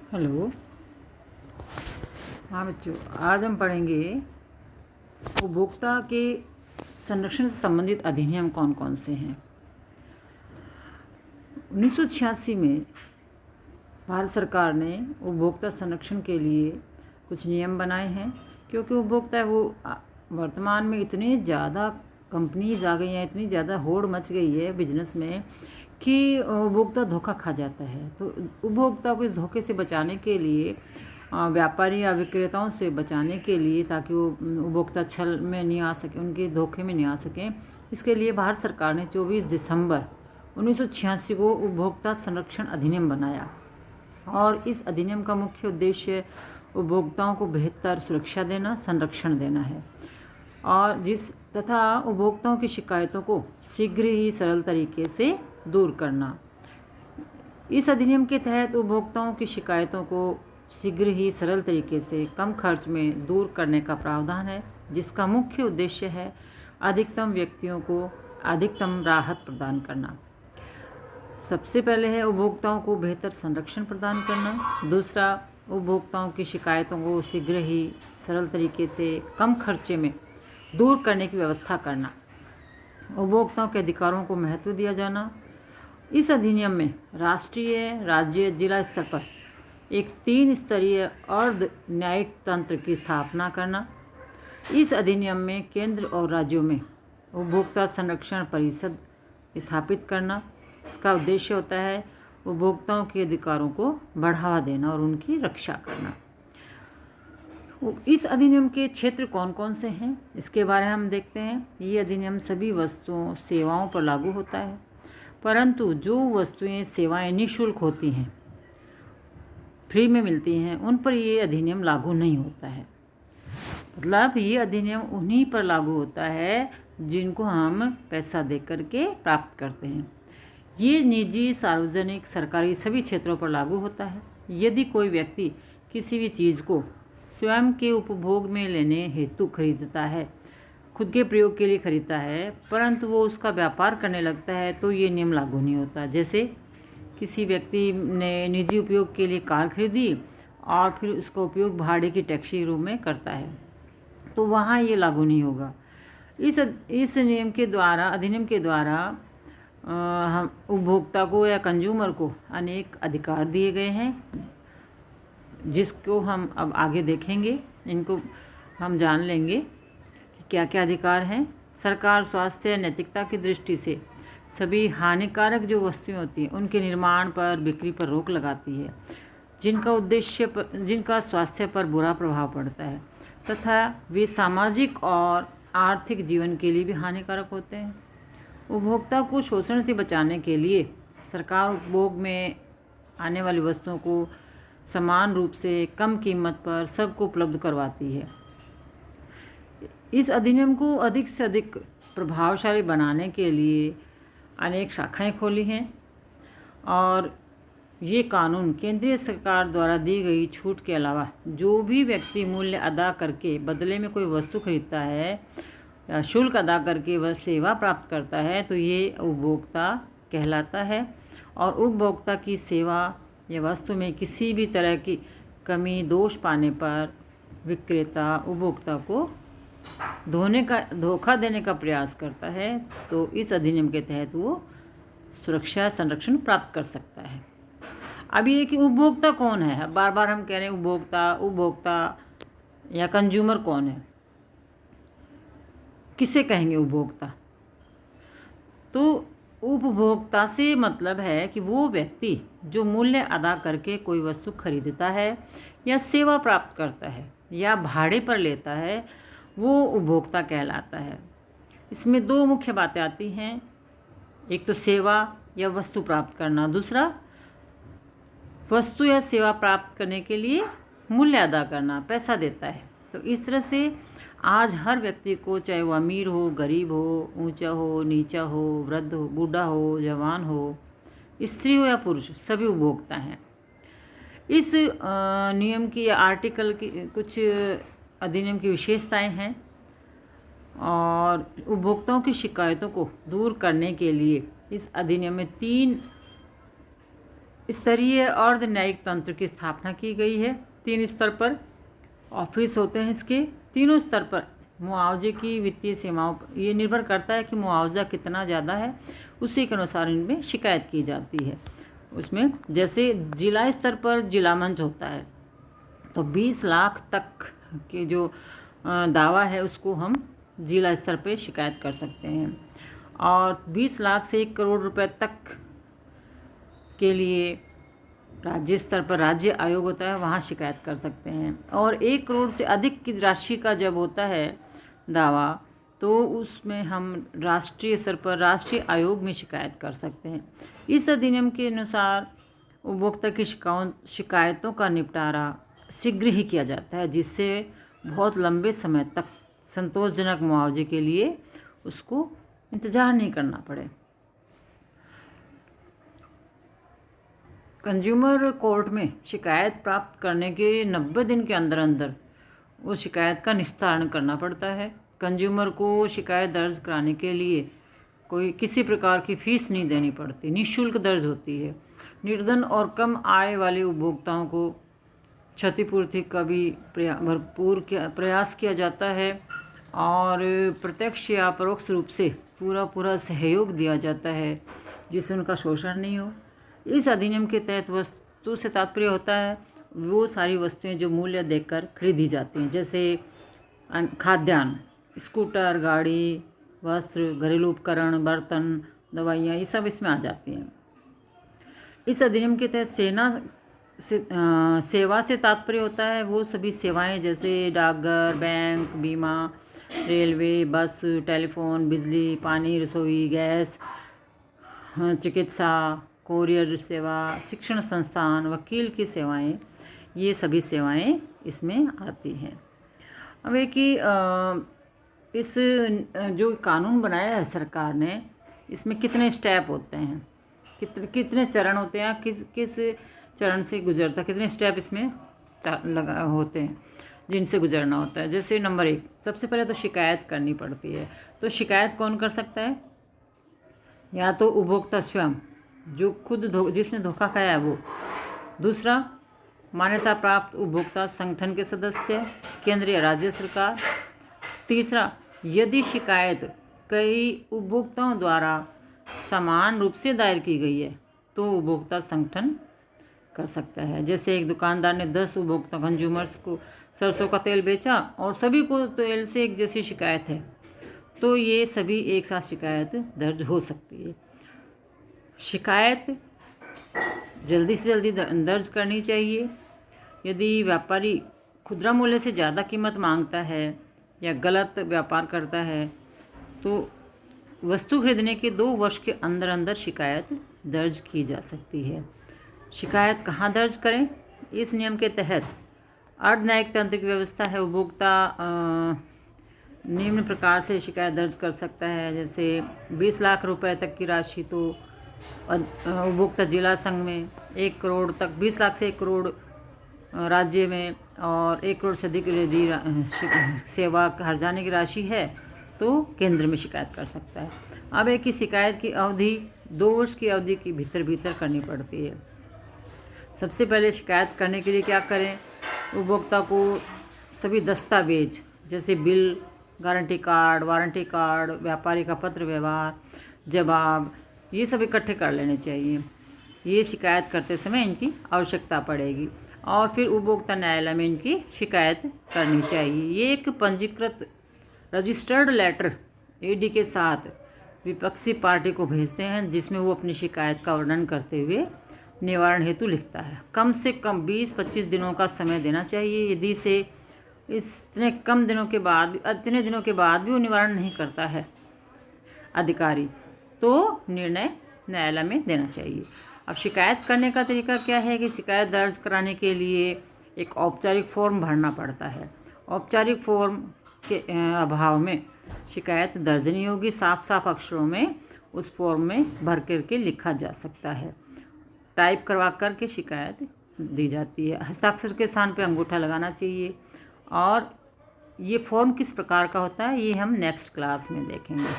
Hello. हाँ बच्चों, आज हम पढ़ेंगे उपभोक्ता के संरक्षण से संबंधित अधिनियम कौन कौन से हैं। 1986 में भारत सरकार ने उपभोक्ता संरक्षण के लिए कुछ नियम बनाए हैं, क्योंकि उपभोक्ता वो वर्तमान में इतने ज़्यादा कंपनीज आ गई हैं, इतनी ज़्यादा होड़ मच गई है बिजनेस में कि उपभोक्ता धोखा खा जाता है। तो उपभोक्ता को इस धोखे से बचाने के लिए, व्यापारी या विक्रेताओं से बचाने के लिए, ताकि वो उपभोक्ता छल में नहीं आ सके, उनके धोखे में नहीं आ सकें, इसके लिए भारत सरकार ने 24 दिसंबर 1986 को उपभोक्ता संरक्षण अधिनियम बनाया। और इस अधिनियम का मुख्य उद्देश्य उपभोक्ताओं को बेहतर सुरक्षा देना, संरक्षण देना है, और तथा उपभोक्ताओं की शिकायतों को शीघ्र ही सरल तरीके से दूर करना। इस अधिनियम के तहत उपभोक्ताओं की शिकायतों को शीघ्र ही सरल तरीके से कम खर्च में दूर करने का प्रावधान है, जिसका मुख्य उद्देश्य है अधिकतम व्यक्तियों को अधिकतम राहत प्रदान करना। सबसे पहले है उपभोक्ताओं को बेहतर संरक्षण प्रदान करना। दूसरा, उपभोक्ताओं की शिकायतों को शीघ्र ही सरल तरीके से कम खर्चे में दूर करने की व्यवस्था करना। उपभोक्ताओं के अधिकारों को महत्व दिया जाना। इस अधिनियम में राष्ट्रीय, राज्य, जिला स्तर पर एक 3 स्तरीय अर्ध न्यायिक तंत्र की स्थापना करना। इस अधिनियम में केंद्र और राज्यों में उपभोक्ता संरक्षण परिषद स्थापित करना। इसका उद्देश्य होता है उपभोक्ताओं के अधिकारों को बढ़ावा देना और उनकी रक्षा करना। इस अधिनियम के क्षेत्र कौन कौन से हैं, इसके बारे में हम देखते हैं। ये अधिनियम सभी वस्तुओं, सेवाओं पर लागू होता है, परंतु जो वस्तुएं, सेवाएं निःशुल्क होती हैं, फ्री में मिलती हैं, उन पर ये अधिनियम लागू नहीं होता है। मतलब ये अधिनियम उन्हीं पर लागू होता है जिनको हम पैसा दे करके प्राप्त करते हैं। ये निजी, सार्वजनिक, सरकारी सभी क्षेत्रों पर लागू होता है। यदि कोई व्यक्ति किसी भी चीज़ को स्वयं के उपभोग में लेने हेतु खरीदता है, खुद के प्रयोग के लिए खरीदता है, परंतु वो उसका व्यापार करने लगता है, तो ये नियम लागू नहीं होता। जैसे किसी व्यक्ति ने निजी उपयोग के लिए कार खरीदी और फिर उसका उपयोग भाड़े की टैक्सी के रूप में करता है, तो वहाँ ये लागू नहीं होगा। इस नियम के द्वारा, अधिनियम के द्वारा हम उपभोक्ता को या कंज्यूमर को अनेक अधिकार दिए गए हैं, जिसको हम अब आगे देखेंगे। इनको हम जान लेंगे कि क्या क्या अधिकार हैं। सरकार स्वास्थ्य, नैतिकता की दृष्टि से सभी हानिकारक जो वस्तुएं होती हैं, उनके निर्माण पर, बिक्री पर रोक लगाती है, जिनका स्वास्थ्य पर बुरा प्रभाव पड़ता है, तथा वे सामाजिक और आर्थिक जीवन के लिए भी हानिकारक होते हैं। उपभोक्ता को शोषण से बचाने के लिए सरकार उपभोग में आने वाली वस्तुओं को समान रूप से कम कीमत पर सबको उपलब्ध करवाती है। इस अधिनियम को अधिक से अधिक प्रभावशाली बनाने के लिए अनेक शाखाएं खोली हैं, और ये कानून केंद्रीय सरकार द्वारा दी गई छूट के अलावा जो भी व्यक्ति मूल्य अदा करके बदले में कोई वस्तु खरीदता है या शुल्क अदा करके वह सेवा प्राप्त करता है, तो ये उपभोक्ता कहलाता है। और उपभोक्ता की सेवा या वस्तु में किसी भी तरह की कमी, दोष पाने पर विक्रेता उपभोक्ता को धोखा देने का प्रयास करता है, तो इस अधिनियम के तहत वो सुरक्षा, संरक्षण प्राप्त कर सकता है। अब ये कि उपभोक्ता कौन है, बार बार हम कह रहे हैं उपभोक्ता या कंज्यूमर कौन है, किसे कहेंगे उपभोक्ता? तो उपभोक्ता से मतलब है कि वो व्यक्ति जो मूल्य अदा करके कोई वस्तु खरीदता है या सेवा प्राप्त करता है या भाड़े पर लेता है, वो उपभोक्ता कहलाता है। इसमें 2 मुख्य बातें आती हैं, एक तो सेवा या वस्तु प्राप्त करना, दूसरा वस्तु या सेवा प्राप्त करने के लिए मूल्य अदा करना, पैसा देता है। तो इस तरह से आज हर व्यक्ति को, चाहे वो अमीर हो, गरीब हो, ऊंचा हो, नीचा हो, वृद्ध हो, बूढ़ा हो, जवान हो, स्त्री हो या पुरुष, सभी उपभोक्ता हैं। इस नियम की, आर्टिकल की कुछ अधिनियम की विशेषताएं हैं, और उपभोक्ताओं की शिकायतों को दूर करने के लिए इस अधिनियम में 3 स्तरीय अर्ध न्यायिक तंत्र की स्थापना की गई है। 3 स्तर पर ऑफिस होते हैं इसके। तीनों स्तर पर मुआवजे की वित्तीय सीमाओं पर ये निर्भर करता है कि मुआवजा कितना ज़्यादा है, उसी के अनुसार इनमें शिकायत की जाती है। उसमें जैसे जिला स्तर पर जिला मंच होता है, तो 20 लाख तक के जो दावा है उसको हम जिला स्तर पे शिकायत कर सकते हैं, और 20 लाख से 1 करोड़ रुपए तक के लिए राज्य स्तर पर राज्य आयोग होता है, वहाँ शिकायत कर सकते हैं। और 1 करोड़ से अधिक की राशि का जब होता है दावा, तो उसमें हम राष्ट्रीय स्तर पर राष्ट्रीय आयोग में शिकायत कर सकते हैं। इस अधिनियम के अनुसार उपभोक्ता की शिकायतों का निपटारा शीघ्र ही किया जाता है, जिससे बहुत लंबे समय तक संतोषजनक मुआवजे के लिए उसको इंतज़ार नहीं करना पड़े। कंज्यूमर कोर्ट में शिकायत प्राप्त करने के 90 दिन के अंदर अंदर वो शिकायत का निस्तारण करना पड़ता है। कंज्यूमर को शिकायत दर्ज कराने के लिए कोई किसी प्रकार की फीस नहीं देनी पड़ती, निःशुल्क दर्ज होती है। निर्धन और कम आय वाले उपभोक्ताओं को क्षतिपूर्ति का भी भरपूर प्रयास किया जाता है, और प्रत्यक्ष या परोक्ष रूप से पूरा सहयोग दिया जाता है, जिससे उनका शोषण नहीं हो। इस अधिनियम के तहत वस्तु से तात्पर्य होता है वो सारी वस्तुएं जो मूल्य देकर खरीदी जाती हैं, जैसे खाद्यान्न, स्कूटर, गाड़ी, वस्त्र, घरेलू उपकरण, बर्तन, दवाइयाँ, ये सब इसमें आ जाती हैं। इस अधिनियम के तहत सेवा से तात्पर्य होता है वो सभी सेवाएं, जैसे डाकघर, बैंक, बीमा, रेलवे, बस, टेलीफोन, बिजली, पानी, रसोई गैस, चिकित्सा, कोरियर सेवा, शिक्षण संस्थान, वकील की सेवाएं, ये सभी सेवाएं इसमें आती हैं। अब एक कि इस जो कानून बनाया है सरकार ने, इसमें कितने स्टेप होते हैं, कितने चरण होते हैं, किस चरण से गुजरता, कितने स्टेप इसमें लगा होते हैं जिनसे गुजरना होता है। जैसे नंबर 1, सबसे पहले तो शिकायत करनी पड़ती है। तो शिकायत कौन कर सकता है? या तो उपभोक्ता स्वयं, जो खुद जिसने धोखा खाया है वो। दूसरा, मान्यता प्राप्त उपभोक्ता संगठन के सदस्य, केंद्र या राज्य सरकार। तीसरा, यदि शिकायत कई उपभोक्ताओं द्वारा समान रूप से दायर की गई है तो उपभोक्ता संगठन कर सकता है। जैसे एक दुकानदार ने 10 उपभोक्ता कंज्यूमर्स को सरसों का तेल बेचा और सभी को तेल से एक जैसी शिकायत है, तो ये सभी एक साथ शिकायत दर्ज हो सकती है। शिकायत जल्दी से जल्दी दर्ज करनी चाहिए। यदि व्यापारी खुदरा मूल्य से ज़्यादा कीमत मांगता है या गलत व्यापार करता है, तो वस्तु खरीदने के 2 वर्ष के अंदर अंदर शिकायत दर्ज की जा सकती है। शिकायत कहाँ दर्ज करें? इस नियम के तहत अर्ध न्यायिक तंत्र की व्यवस्था है। उपभोक्ता निम्न प्रकार से शिकायत दर्ज कर सकता है, जैसे 20 लाख रुपए तक की राशि तो उपभोक्ता जिला संघ में, 1 करोड़ तक, 20 लाख से 1 करोड़ राज्य में, और 1 करोड़ से अधिक यदि सेवा हर्जाने की राशि है तो केंद्र में शिकायत कर सकता है। अब एक ही शिकायत की अवधि 2 वर्ष की अवधि के भीतर करनी पड़ती है। सबसे पहले शिकायत करने के लिए क्या करें? उपभोक्ता को सभी दस्तावेज जैसे bill, guarantee card, warranty card, व्यापारी का पत्र व्यवहार, जवाब, ये सब इकट्ठे कर लेने चाहिए। ये शिकायत करते समय इनकी आवश्यकता पड़ेगी, और फिर उपभोक्ता न्यायालय में इनकी शिकायत करनी चाहिए। ये एक पंजीकृत रजिस्टर्ड लेटर AD के साथ विपक्षी पार्टी को भेजते हैं, जिसमें वो अपनी शिकायत का वर्णन करते हुए निवारण हेतु लिखता है। कम से कम 20-25 दिनों का समय देना चाहिए। यदि से इतने दिनों के बाद भी वो निवारण नहीं करता है अधिकारी, तो निर्णय न्यायालय में देना चाहिए। अब शिकायत करने का तरीका क्या है कि शिकायत दर्ज कराने के लिए एक औपचारिक फॉर्म भरना पड़ता है। औपचारिक फॉर्म के अभाव में शिकायत दर्ज नहीं होगी। साफ अक्षरों में उस फॉर्म में भर करके लिखा जा सकता है। टाइप करवा करके शिकायत दी जाती है। हस्ताक्षर के स्थान पे अंगूठा लगाना चाहिए। और ये फॉर्म किस प्रकार का होता है ये हम नेक्स्ट क्लास में देखेंगे।